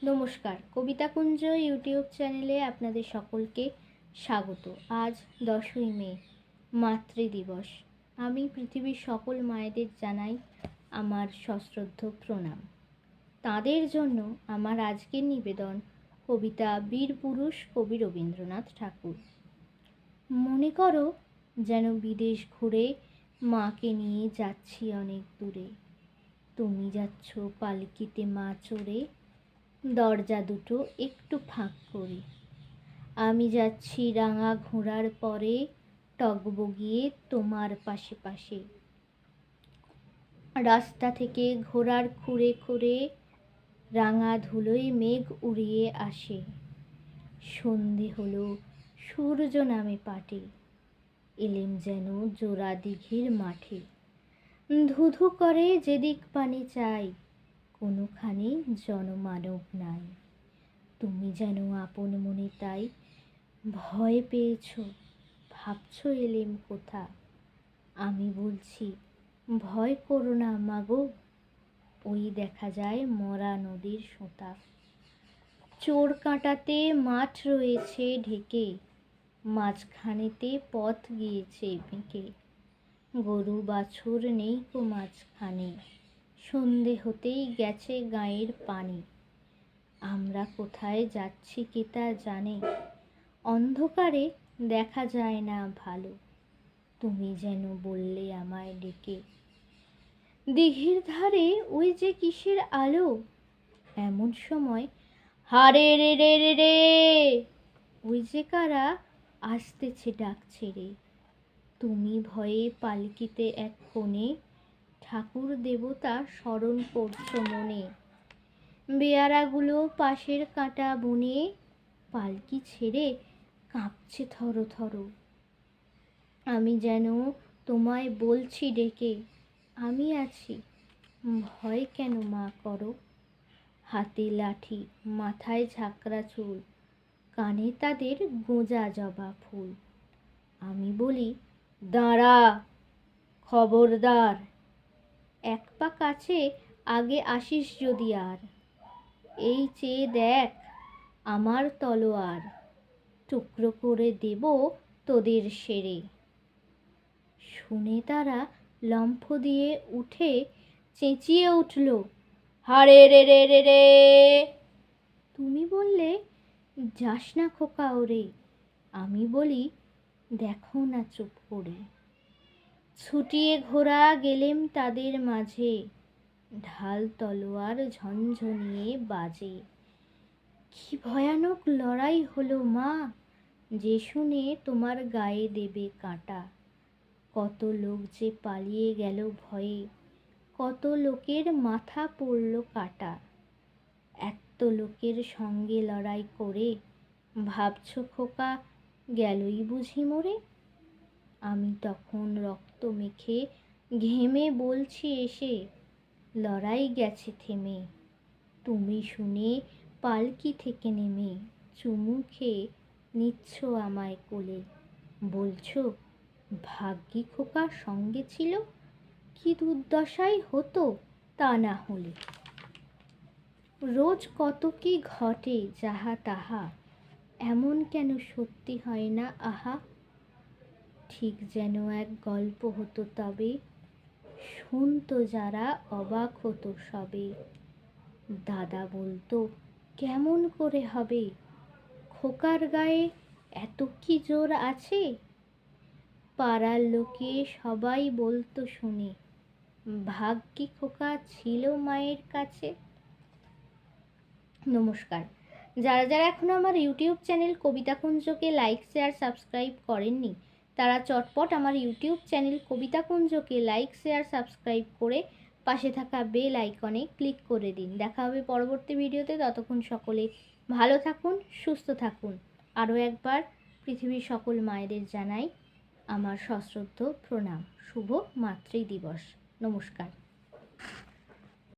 নমস্কার, কবিতা কুঞ্জ ইউটিউব চ্যানেলে আপনাদের সকলকে স্বাগত। আজ 10ই মে, মাতৃদিবস। আমি পৃথিবীর সকল মায়েদের জানাই আমার সশ্রদ্ধ প্রণাম। তাদের জন্য আমার আজকের নিবেদন কবিতা বীর পুরুষ কবি রবীন্দ্রনাথ ঠাকুর। মনে করো যেন বিদেশ ঘুরে মাকে নিয়ে যাচ্ছি অনেক দূরে। তুমি যাচ্ছ পালকিতে মা চড়ে, দরজা দুটো একটু ফাঁক করে। আমি যাচ্ছি রাঙা ঘোড়ার পরে, টগবগিয়ে তোমার পাশে পাশে। রাস্তা থেকে ঘোড়ার খুঁড়ে খুঁড়ে রাঙা ধুলোয় মেঘ উড়িয়ে আসে। সন্ধে হলো, সূর্য নামে পাটে, এলেম যেন জোড়া দিঘির মাঠে। ধুধু করে যেদিক পানে চাই, কোনোখানে জনমানব নাই। তুমি যেন আপন মনে তাই ভয় পেয়েছ, ভাবছ এলেম কোথা। আমি বলছি ভয় করো না মাগো, ওই দেখা যায় মরা নদীর সোঁতা। চোর কাঁটাতে মাঠ রয়েছে ঢেকে, মাঝখানেতে পথ গিয়েছে বেঁকে। গরু বাছুর নেই কো মাঝখানে, সন্ধে হতেই গেছে গাঁয়ের পানি। আমরা কোথায় যাচ্ছি কে তা জানে, অন্ধকারে দেখা যায় না ভালো। তুমি যেন বললে আমায় ডেকে, দিঘির ধারে ওই যে কিসের আলো। এমন সময় হারে রে রে রে রে, ওই যে কারা আসতেছে ডাক ছেড়ে। তুমি ভয়ে পালকিতে এক কোণে, ঠাকুর দেবতা স্মরণ করছো মনে। বেয়ারাগুলো পাশের কাঁটা বনে, পালকি ছেড়ে কাঁপছে থর থর। আমি যেন তোমায় বলছি ডেকে, আমি আছি, ভয় কেন মা করো। হাতে লাঠি, মাথায় ঝাঁকড়া চুল, কানে তাদের গোঁজা জবা ফুল। আমি বলি দাঁড়া, খবরদার, এক পা কাছে আগে আসিস যদি আর। এই চেয়ে দেখ আমার তলোয়ার, টুকরো করে দেব তোদের সেরে। শুনে তারা লম্ফ দিয়ে উঠে চেঁচিয়ে উঠল, হারে রে রে রে রে। তুমি বললে যাস না খোকা ওরে। আমি বলি দেখো না চুপ করে। ছুটিয়ে ঘোড়া গেলেম তাদের মাঝে, ঢাল তলোয়ার ঝনঝনিয়ে বাজে। কি ভয়ানক লড়াই হলো মা, যে শুনে তোমার গায়ে দেবে কাঁটা। কত লোক যে পালিয়ে গেল ভয়ে, কত লোকের মাথা পড়ল কাটা। এত লোকের সঙ্গে লড়াই করে ভাবছ খোকা গেলই বুঝি মরে। আমি তখন রক্ত মেখে ঘেমে বলছি এসে, লড়াই গেছে থেমে। তুমি শুনে পালকি থেকে নেমে চুমু খেয়ে নিচ্ছ আমায় কোলে। বলছো ভাগ্যি খোকা সঙ্গে ছিল, কি দুর্দশাই হতো তা না হলে। রোজ কত কি ঘটে যাহা তাহা, এমন কেন সত্যি হয় না আহা। ঠিক যেন এক গল্প হতো তবে, শুনতো যারা অবাক হতো সবে। দাদা বলতো কেমন করে হবে, খোকার গায়ে এত কি জোর আছে। পাড়ার লোকে সবাই বলতো শুনে, ভাগ্যি খোকা ছিল মায়ের কাছে। নমস্কার। যারা যারা এখনো আমার ইউটিউব চ্যানেল কবিতা কুঞ্জকে লাইক শেয়ার সাবস্ক্রাইব করেননি, তারা চটপট আমার ইউটিউব চ্যানেল কবিতা কুঞ্জকে লাইক শেয়ার সাবস্ক্রাইব করে পাশে থাকা বেল আইকনে ক্লিক করে দিন। দেখা হবে পরবর্তী ভিডিওতে। ততক্ষণ সকলে ভালো থাকুন, সুস্থ থাকুন। আরও একবার পৃথিবীর সকল মায়েদের জানাই আমার সশ্রদ্ধ প্রণাম। শুভ মাতৃদিবস। নমস্কার।